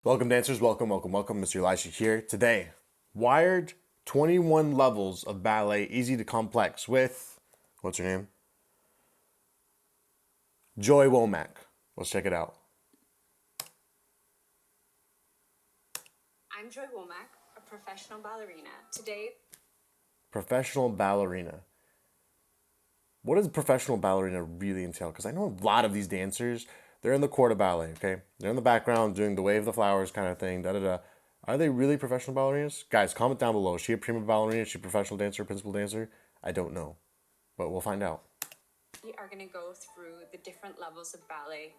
Welcome dancers, welcome, Mr. Elisha here. Today, wired 21 levels of ballet, easy to complex with, what's her name? Joy Womack. Let's check it out. I'm Joy Womack, a professional ballerina. Today, Professional ballerina. What does professional ballerina really entail? Because I know a lot of these dancers, they're in the court of ballet, okay? They're in the background doing the wave of the flowers kind of thing, da-da-da. Are they really professional ballerinas? Guys, comment down below. Is she a prima ballerina? Is she a professional dancer, principal dancer? I don't know, but we'll find out. we are going to go through the different levels of ballet.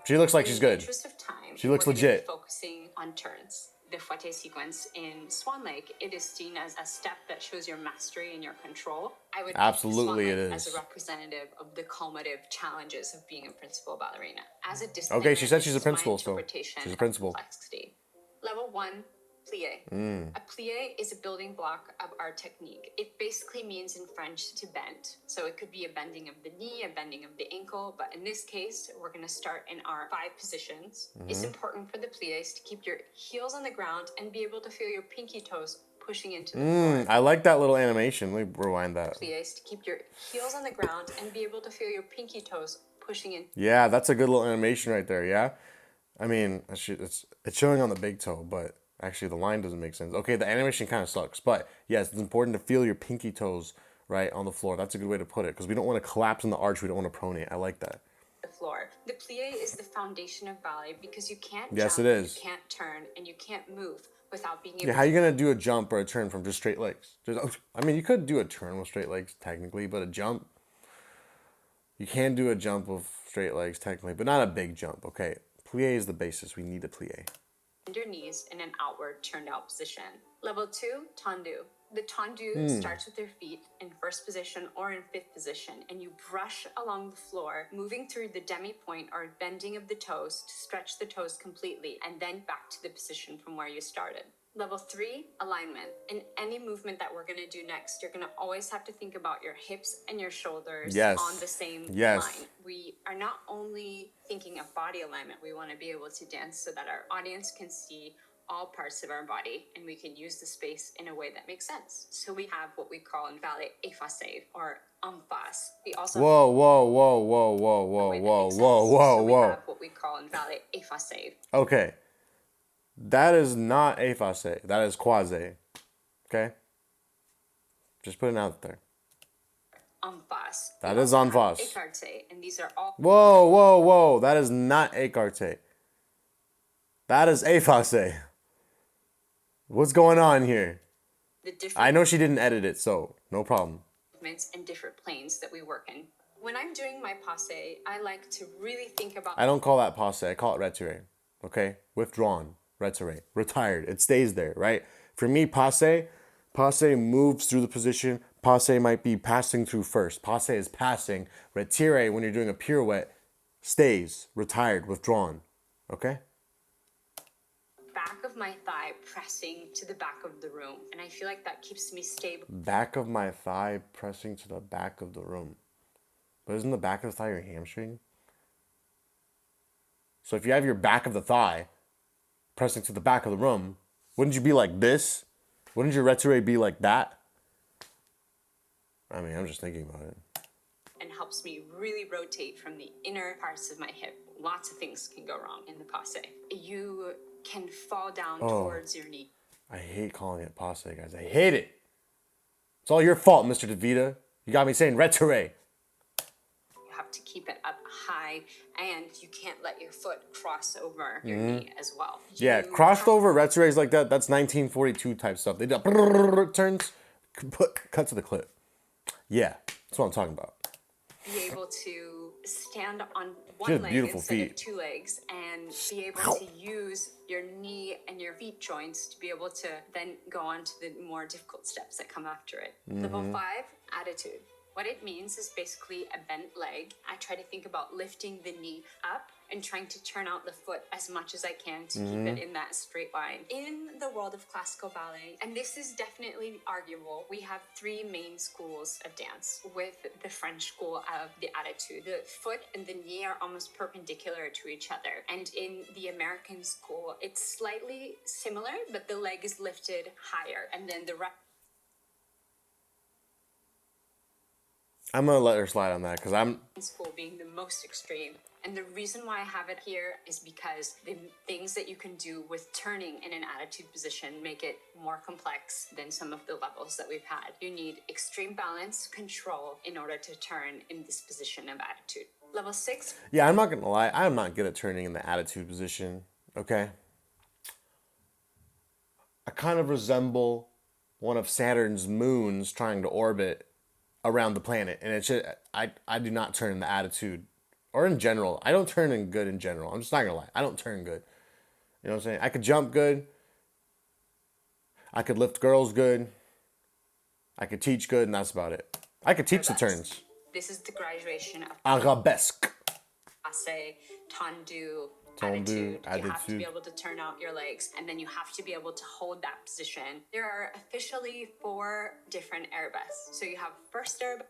She looks like she's In the good. interest of time, She looks we're gonna be legit. focusing on turns. The fouette sequence in Swan Lake, it is seen as a step that shows your mastery and your control. I would Absolutely pick the Swan it Lake is. as a representative of the cumulative challenges of being a principal ballerina. As a discipline, Okay, she said she's a this is my principal, so interpretation she's a of principal. complexity. Level 1, plie. A plie is a building block of our technique. It basically means in French to bend. So it could be a bending of the knee, a bending of the ankle, but in this case, we're gonna start in our 5 positions. It's important for the plies to keep your heels on the ground and be able to feel your pinky toes pushing into the floor. I like that little animation. Let me rewind that. Plies to keep your heels on the ground and be able to feel your pinky toes pushing in. Yeah, that's a good little animation right there, yeah? I mean, it's showing on the big toe, but actually the line doesn't make sense. Okay, the animation kind of sucks, but yes, it's important to feel your pinky toes, right, on the floor. That's a good way to put it, because we don't want to collapse in the arch. We don't want to pronate. I like that. The floor. The plie is the foundation of ballet because you can't Yes, jump, it is. you can't turn, and you can't move without being able Yeah, how are you going to do a jump or a turn from just straight legs? I mean, you could do a turn with straight legs, technically, but a jump, you can do a jump with straight legs, technically, but not a big jump, okay? Plie is the basis. We need a plie. bend your knees in an outward turned out position. Level 2, tendu. The tendu starts with your feet in first position or in fifth position, and you brush along the floor, moving through the demi-point or bending of the toes to stretch the toes completely, and then back to the position from where you started. Level 3, alignment. In any movement that we're gonna do next, you're gonna always have to think about your hips and your shoulders Yes. on the same Yes. line. We are not only thinking of body alignment, we wanna be able to dance so that our audience can see all parts of our body and we can use the space in a way that makes sense. So we have what we call in ballet effacé or en face. We also Whoa, whoa, whoa, whoa, whoa, have a whoa, way that whoa, makes whoa, sense. whoa, So we whoa. have what we call in ballet effacé. Okay. That is not effacé. That is quasi. Okay? Just put it out there. En face. That We is also en have face. écarté, and these are all Whoa, whoa, whoa. That is not écarté. That is effacé. What's going on here? the different I know she didn't edit it, so no problem. movements and different planes that we work in. When I'm doing my passe, I like to really think about I don't call that passe. I call it retiré. Okay? Withdrawn. Retiré. Retired. It stays there, right? For me, passe moves through the position. Passe might be passing through first. Passe is passing. Retiré, when you're doing a pirouette, stays. Retired. Withdrawn. Okay? back of my thigh pressing to the back of the room, and I feel like that keeps me stable. Back of my thigh pressing to the back of the room. But isn't the back of the thigh your hamstring? So if you have your back of the thigh pressing to the back of the room, wouldn't you be like this? Wouldn't your retiré be like that? I mean, I'm just thinking about it. And helps me really rotate from the inner parts of my hip. Lots of things can go wrong in the passe. You can fall down towards your knee. I hate calling it passe, guys. I hate it. It's all your fault, Mr. DeVita. You got me saying retiré. You have to keep it up high, and you can't let your foot cross over your knee as well. Yeah, crossed over retirees like that, that's 1942 type stuff. They do turns, cut to the clip. Yeah, that's what I'm talking about. Be able to stand on She has one leg beautiful instead feet. of 2 legs, and be able to use your knee and your feet joints to be able to then go on to the more difficult steps that come after it. Level 5, attitude. What it means is basically a bent leg. I try to think about lifting the knee up and trying to turn out the foot as much as I can to keep it in that straight line. In the world of classical ballet, and this is definitely arguable, we have three main schools of dance with the French school of the attitude. The foot and the knee are almost perpendicular to each other. And in the American school, it's slightly similar, but the leg is lifted higher. And then the I'm going to let her slide on that because I'm... school being the most extreme. And the reason why I have it here is because the things that you can do with turning in an attitude position make it more complex than some of the levels that we've had. You need extreme balance, control in order to turn in this position of attitude. Level 6. Yeah, I'm not going to lie. I'm not good at turning in the attitude position, okay? I kind of resemble one of Saturn's moons trying to orbit around the planet, and it's just, I do not turn in the attitude, or in general. I don't turn in good in general. I'm just not gonna lie. I don't turn good. You know what I'm saying? I could jump good. I could lift girls good. I could teach good, and that's about it. I could teach the turns. This is the graduation of Arabesque. passe, tendu, Tendu, attitude. You have to be attitude. able to turn out your legs, and then you have to be able to hold that position. There are officially 4 different arabesques. So you have first arabesque,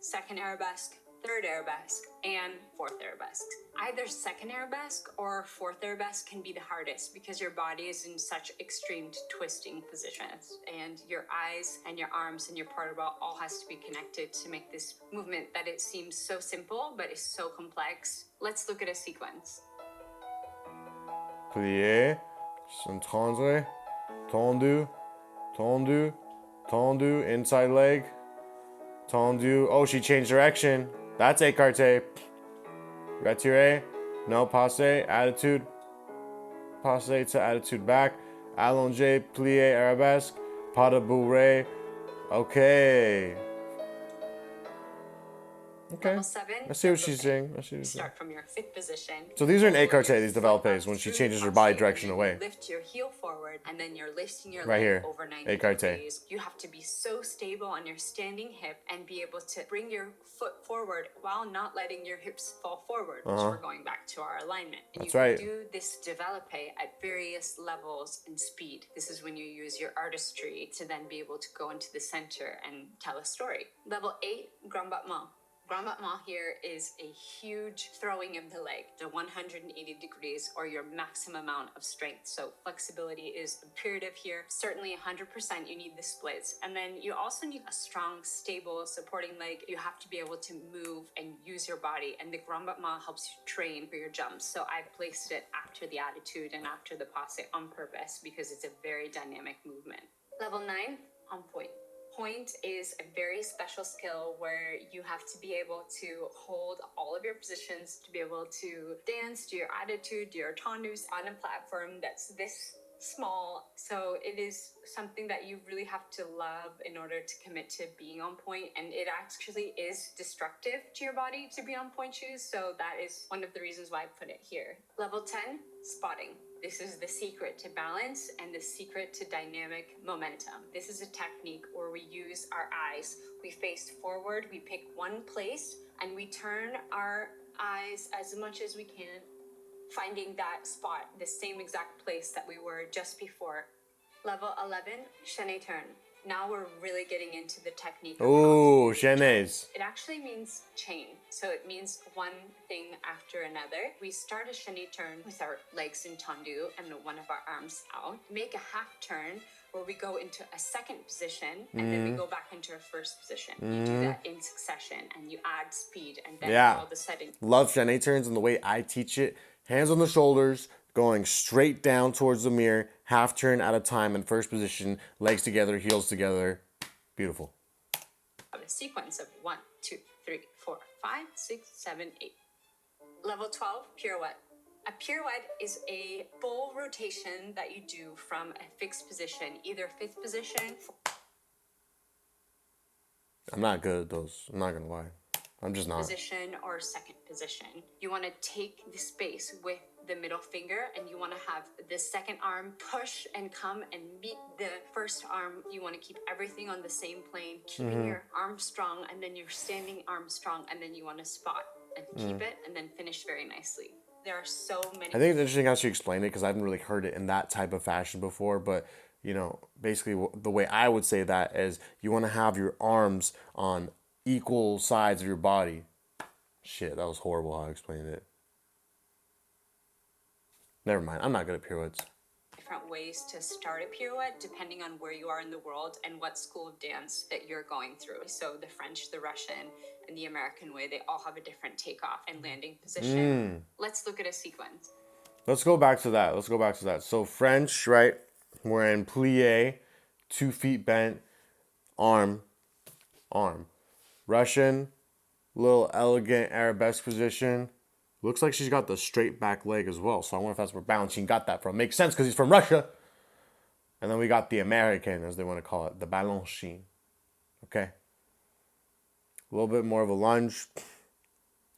second arabesque, third arabesque, and fourth arabesque. Either second arabesque or fourth arabesque can be the hardest because your body is in such extreme twisting positions, and your eyes and your arms and your portable all has to be connected to make this movement that it seems so simple but is so complex. Let's look at a sequence. Plié, s'entendre, tendu, tendu, tendu, inside leg, tendu. Oh, she changed direction. That's écarté. Retiré, no, passe, attitude, passe to attitude back, allongé, plié, arabesque, pas de bourré. Okay. Okay. Level 7. I see what she's saying. I see what she's saying. Start from your fifth position. So these are in Lower écarté, your these foot développés, up when she through changes the her body passe, direction and away. you lift your heel forward, and then you're lifting your Right leg here. over 90 Écarté. degrees. You have to be so stable on your standing hip and be able to bring your foot forward while not letting your hips fall forward, which we're going back to our alignment. And That's you right. can do this développé at various levels and speed. This is when you use your artistry to then be able to go into the center and tell a story. Level 8, grand battement. Grand battement here is a huge throwing of the leg, the 180 degrees or your maximum amount of strength. So flexibility is imperative here. Certainly 100% you need the splits. And then you also need a strong, stable supporting leg. You have to be able to move and use your body. And the grand battement helps you train for your jumps. So I placed it after the attitude and after the passe on purpose because it's a very dynamic movement. Level 9, on point. Pointe is a very special skill where you have to be able to hold all of your positions, to be able to dance, do your attitude, do your tendus on a platform that's this small. So it is something that you really have to love in order to commit to being on point. And it actually is destructive to your body to be on point shoes. So that is one of the reasons why I put it here. Level 10, spotting. This is the secret to balance and the secret to dynamic momentum. This is a technique where we use our eyes. We face forward, we pick one place, and we turn our eyes as much as we can, finding that spot, the same exact place that we were just before. Level 11, chaîné turn. Now we're really getting into the technique. Oh, chaînés. It actually means chain. So it means one thing after another. We start a chaîné turn with our legs in tendu and one of our arms out. Make a half turn where we go into a second position and then we go back into our first position. You do that in succession and you add speed and then all of a sudden. Love chaîné turns and the way I teach it. Hands on the shoulders, going straight down towards the mirror, half turn at a time in first position, legs together, heels together. Beautiful. A sequence of 1, 2, 3, 4, 5, 6, 7, 8. Level 12, pirouette. A pirouette is a full rotation that you do from a fixed position, either fifth position. I'm not good at those. I'm not going to lie. I'm just not. Position or second position. You want to take the space with the middle finger, and you want to have the second arm push and come and meet the first arm. You want to keep everything on the same plane, keeping your arm strong, and then your standing arm strong, and then you want to spot and keep it, and then finish very nicely. There are so many. I think it's interesting how she explained it because I haven't really heard it in that type of fashion before. But, you know, basically the way I would say that is you want to have your arms on equal sides of your body. Shit, that was horrible how I explained it. Never mind. I'm not good at pirouettes. Different ways to start a pirouette depending on where you are in the world and what school of dance that you're going through. So the French, the Russian, and the American way, they all have a different takeoff and landing position. Let's look at a sequence. Let's go back to that. So French, right? We're in plie, 2 feet bent, arm. Russian, little elegant arabesque position. Looks like she's got the straight back leg as well. So I wonder if that's where Balancine got that from. Makes sense because he's from Russia. And then we got the American, as they want to call it, the Balancine. Okay? A little bit more of a lunge.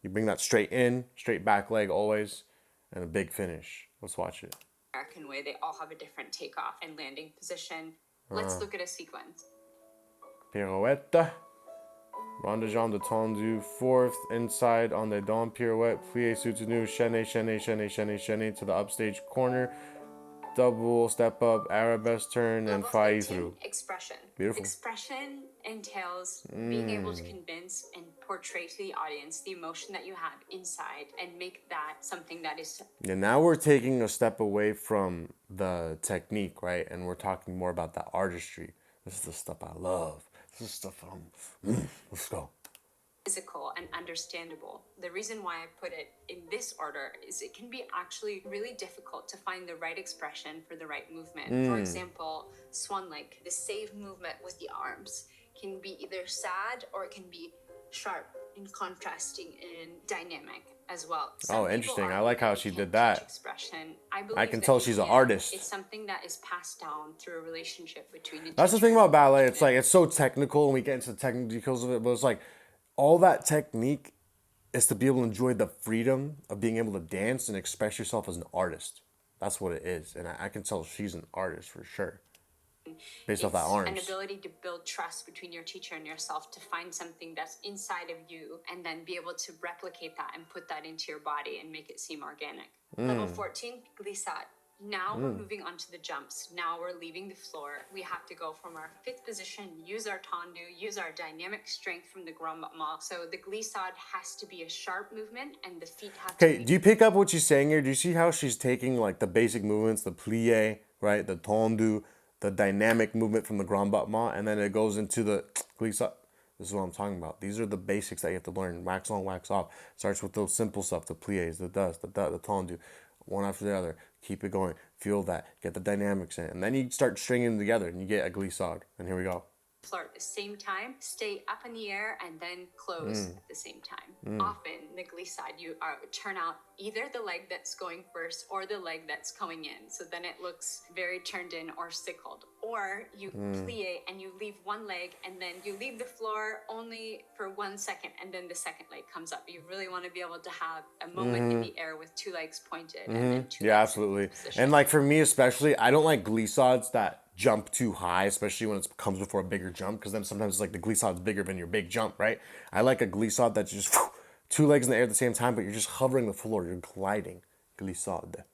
You bring that straight in, straight back leg always, and a big finish. Let's watch it. American way, they all have a different takeoff and landing position. Let's look at a sequence. Pirouette. Rond de jambe détendu, fourth, inside on the don pirouette, plie soutenu, chaîné to the upstage corner, double step up, arabesque turn, and failli through. Expression. Beautiful. Expression entails being able to convince and portray to the audience the emotion that you have inside and make that something that is... Yeah, now we're taking a step away from the technique, right? And we're talking more about the artistry. This is the stuff I love. This is stuff let's go. Physical and understandable. The reason why I put it in this order is it can be actually really difficult to find the right expression for the right movement. For example, swan lake, the save movement with the arms can be either sad or it can be sharp and contrasting and dynamic as well. Oh, interesting. I like how she did that. Expression. I can tell she's an artist. It's something that is passed down through a relationship between the That's the teacher thing about ballet. It's like, it's so technical and we get into the technical details of it, but it's like all that technique is to be able to enjoy the freedom of being able to dance and express yourself as an artist. That's what it is. And I can tell she's an artist for sure. Based off that arms. An ability to build trust between your teacher and yourself, to find something that's inside of you and then be able to replicate that and put that into your body and make it seem organic. Level 14, glissade. Now we're moving on to the jumps. Now we're leaving the floor. We have to go from our 5th position, use our tendu, use our dynamic strength from the grand battement. So the glissade has to be a sharp movement and the feet have to be... Okay, do you pick up what she's saying here? Do you see how she's taking like the basic movements, the plie, right, the tendu, the dynamic movement from the grand battement, and then it goes into the glissade? This is what I'm talking about. These are the basics that you have to learn. Wax on, wax off. Starts with the simple stuff, the plies, the dust, the tendu, one after the other. Keep it going. Feel that. Get the dynamics in. And then you start stringing them together and you get a glissade. And here we go. Flirt at the same time, stay up in the air, and then close at the same time. Often, the glissade, you turn out either the leg that's going first or the leg that's coming in. So then it looks very turned in or sickled. Or you plie and you leave one leg and then you leave the floor only for 1 second and then the second leg comes up. You really want to be able to have a moment in the air with 2 legs pointed. And then 2 Yeah, legs absolutely. in position. And like for me especially, I don't like glissades that jump too high, especially when it comes before a bigger jump, because then sometimes it's like the glissade's bigger than your big jump, right? I like a glissade that's just 2 legs in the air at the same time, but you're just hovering the floor, you're gliding. Glissade.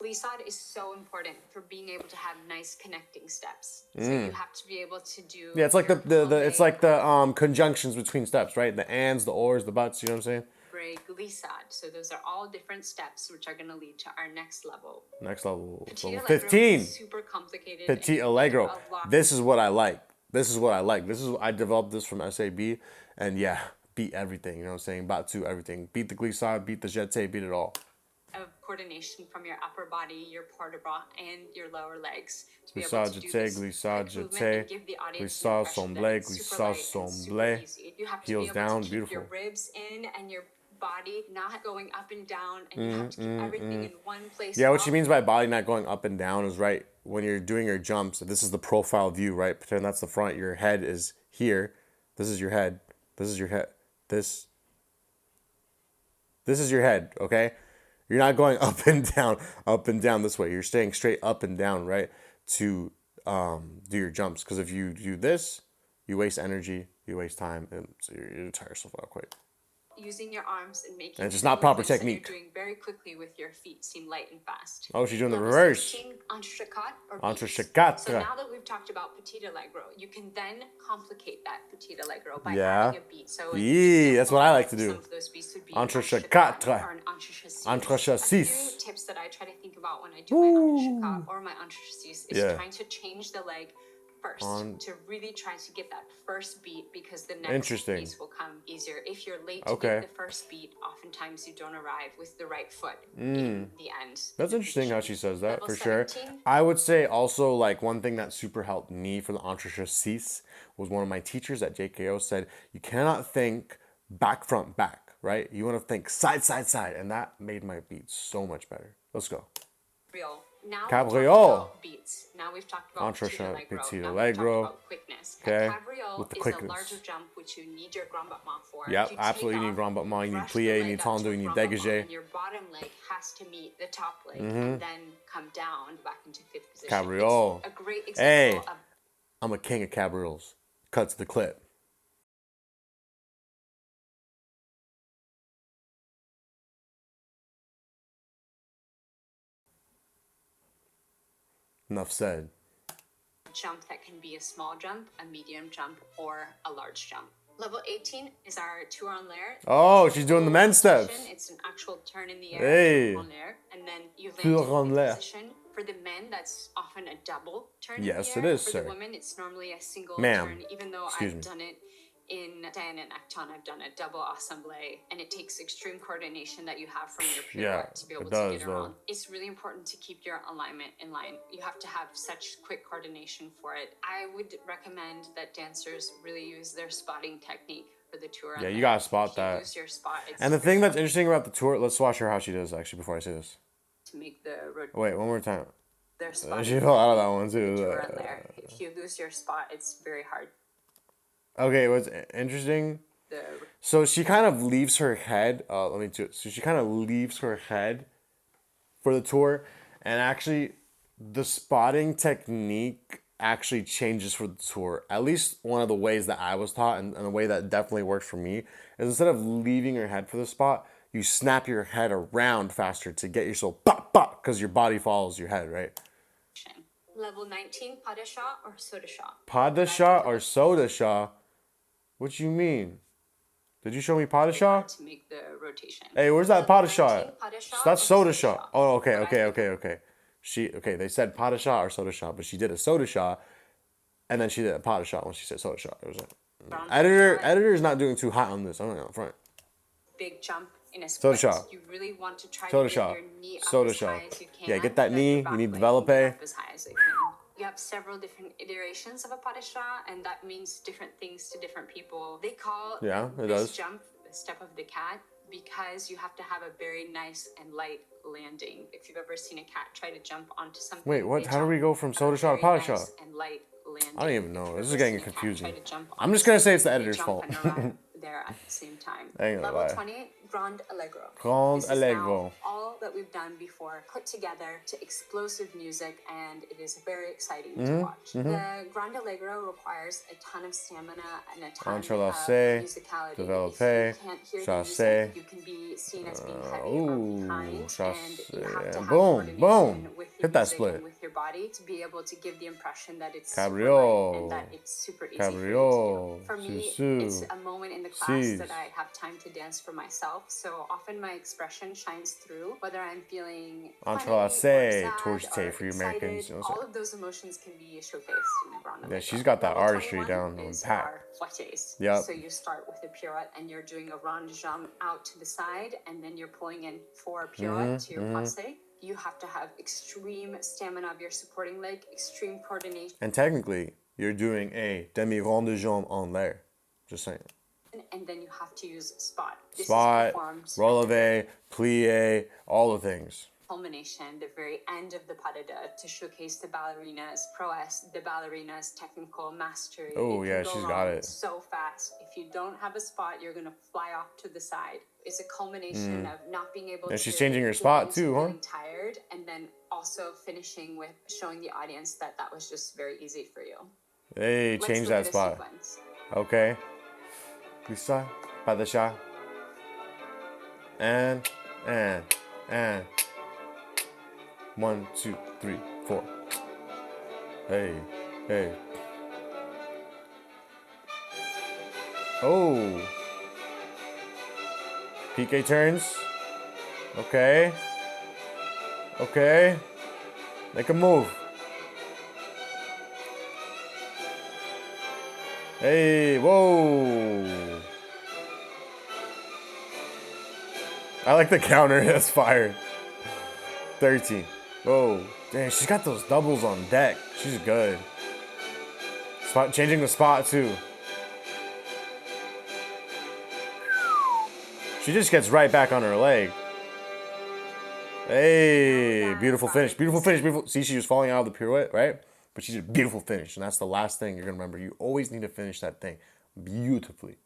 Glissade is so important for being able to have nice connecting steps. So you have to be able to do... Yeah, it's like your it's like the conjunctions between steps, right? The ands, the ors, the buts, you know what I'm saying? glissade. So those are all different steps which are going to lead to our next level. Next level. Petit Level allegro 15. is super complicated. Petit and allegro. a lot- This is what I like. I developed this from SAB, and yeah, beat everything. You know what I'm saying? Battu everything. Beat the glissade, beat the jeté, beat it all. Of coordination from your upper body, your port de bras, and your lower legs to be able Glissade, to do jeté, this glissade, quick movement jeté, and give the audience the glissade, impression that semblé, it's super glissade, light and super semblé. easy. You have to Heels be able down, to keep beautiful. your ribs in and your body not going up and down, and you have to keep everything in one place. Yeah, what she while- means by body not going up and down is right when you're doing your jumps. This is the profile view, right? Pretend that's the front. Your head is here. This is your head. This is your head. This This is your head, okay? You're not going up and down this way. You're staying straight up and down, right? To do your jumps. Because if you do this, you waste energy, you waste time, and so you tire yourself out quick. Using your arms and making And it's just not proper movements that technique. you're doing very quickly with your feet seem light and fast. Oh, she's doing the Level reverse. 17, entrecôte or Entrecôte. beats. So now that we've talked about petit allegro, you can then complicate that petit allegro by Yeah. adding a beat. So Yeah, that's what I like to do. Some of those beats would be Entrecôte. or an entrecôte. Entrecôte. A few tips that I try to think about when I do my entrecôte or my entrecôte is trying to change the leg first to really try to get that first beat, because the next piece will come easier. If you're late to get the first beat, oftentimes you don't arrive with the right foot in the end. That's interesting how she says that, Level for sure. 17. I would say also, like, one thing that super helped me for the entrecôte was one of my teachers at JKO said, you cannot think back, front, back, right? You want to think side, side, side. And that made my beat so much better. Let's go. Real. Now Cabriole. Beats. Now we've talked about Entrecôte, petit petit allegro. allegro. Now we've talked about quickness. Okay. A cabriole With the is quickness. a larger jump which you need your grand battement for. Yep, You absolutely. take You need off, grand battement, you need brush the plié, you leg need up to tendu, you need grand battement, dégagé. and your bottom leg has to meet the top leg and then come down back into fifth position. Cabriole. It's a great Hey, example of I'm a king of cabrioles. Cut to the clip. Enough said. jump that can be a small jump, a medium jump, or a large jump. Level 18 is our tour en l'air. Oh, she's doing the men's steps. It's an actual turn in the air, Hey. tour en l'air, and then you land Tour en in l'air. position. For the men, that's often a double turn Yes, in the air. it is, For sir. the women, it's normally a single Ma'am. turn, even though Excuse I've me. done it in Diane and Acton, I've done a double assemblée, and it takes extreme coordination that you have from your pirouette to be able to get around. It's really important to keep your alignment in line. You have to have such quick coordination for it. I would recommend that dancers really use their spotting technique for the tour. Yeah, you gotta spot If you that. lose your spot, it's And the thing that's interesting about the tour, let's watch her how she does, actually, before I say this. to make the road. Wait, one more time. Their spot. She fell out of that one, too. Tour in there. If you lose your spot, it's very hard. Okay, what's interesting? The So she kind of leaves her head. Let me do it. So she kind of leaves her head for the tour, and actually, the spotting technique actually changes for the tour. At least one of the ways that I was taught, and a way that definitely works for me, is instead of leaving your head for the spot, you snap your head around faster to get yourself pop pop, because your body follows your head, right? level 19, pas de chat or soda shot. Pas de chat or soda shot? What you mean? Did you show me pas de shot? To make the rotation. Hey, where's that pas de shot? 19, pas de shot That's or soda shot. Oh, okay. What I They said pas de shot or soda shot, but she did a soda shot, and then she did a pas de shot when she said soda shot. It was like, editor's not doing too hot on this. I'm not up front. Big jump in a Soda split. shot. You really want to try Soda to shot. get your knee up Soda as shot. high as you can. Yeah, get that then knee. your back You need leg develop can get it. up as high as it can. You have several different iterations of a pas de chat, and that means different things to different people. They call Yeah, it this does. jump the step of the cat because you have to have a very nice and light landing. If you've ever seen a cat try to jump onto something. Wait, what? they How do we jump go from on a soda shot to very pas de nice shot? and light landing. I don't even know. If you've This is ever getting seen a cat confusing. try to jump I'm onto just gonna say it's the something, editor's they fault. jump and arrive there at the same time. I ain't gonna Level lie. 20, grand allegro. Grand This is allegro. now all that we've done before put together to explosive music, and it is very exciting to watch. The grand allegro requires a ton of stamina and a ton of Entrelacé, musicality. développé, If you can't hear the chassé. music, you can be seen as being heavy or behind, and you chassé. have to have Boom, coordination boom. with your Hit that music split. and with your body to be able to give the impression that it's Cabriole. super light and that it's super easy Cabriole. for you to do. For me, Sous. it's a moment in the class Seize. that I have time to dance for myself. So often my expression shines through, whether I'm feeling Entrelacé, funny or sad touriste or for you excited. Americans, you know, so- All of those emotions can be showcased in the grand Yeah, allegro. she's got that Level artistry 21 down on is pat. our fouettes. Yep. So you start with a pirouette and you're doing a rond jump out to the side, and then you're pulling in 4 pirouette to your passe. You have to have extreme stamina of your supporting leg, extreme coordination, And technically, you're doing a demi-rond de jambe en l'air. Just saying. and then you have to use spot. This is Spot, performed releve, plie, all the things. culmination, the very end of the pas de deux, to showcase the ballerina's prowess, the ballerina's technical mastery. Oh, It yeah, can go she's wrong got it. so fast. If you don't have a spot, you're gonna fly off to the side. It's a culmination of not being able to. And she's changing her get spot into too, huh? feeling tired, and then also finishing with showing the audience that that was just very easy for you. Hey, Let's change look that at a spot. sequence. Okay. Lisa, pas de chat. And. 1, 2, 3, 4. Hey. Oh. PK turns. Okay. Make a move. Hey, whoa. I like the counter. That's fire. 13. Whoa. Dang, she's got those doubles on deck. She's good. Changing the spot, too. She just gets right back on her leg. Hey, beautiful finish. See, she was falling out of the pirouette, right? But she did a beautiful finish. And that's the last thing you're going to remember. You always need to finish that thing beautifully.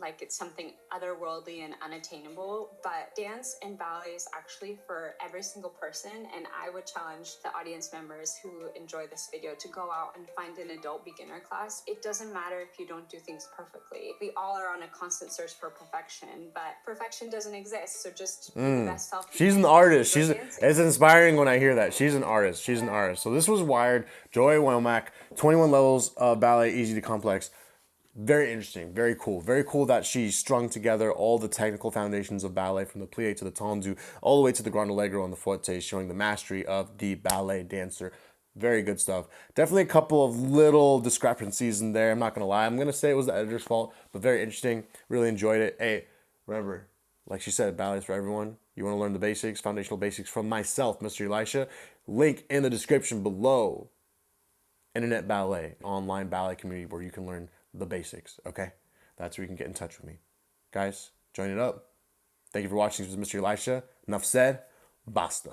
Like it's something otherworldly and unattainable, but dance and ballet is actually for every single person, and I would challenge the audience members who enjoy this video to go out and find an adult beginner class. It doesn't matter if you don't do things perfectly. We all are on a constant search for perfection, but perfection doesn't exist, so just be the best self you She's can an artist. and enjoy dancing. It's inspiring when I hear that. She's an artist. So this was Wired, Joy Womack, 21 levels of ballet, easy to complex. Very interesting, very cool. Very cool that she strung together all the technical foundations of ballet from the plie to the tendu, all the way to the grand allegro and the forte, showing the mastery of the ballet dancer. Very good stuff. Definitely a couple of little discrepancies in there. I'm not going to lie. I'm going to say it was the editor's fault, but very interesting. Really enjoyed it. Hey, remember, like she said, ballet's for everyone. You want to learn the basics, foundational basics from myself, Mr. Elisha. Link in the description below. Internet Ballet, online ballet community where you can learn the basics, okay? That's where you can get in touch with me. Guys, join it up. Thank you for watching. This was Mr. Elisha. Enough said. Basta.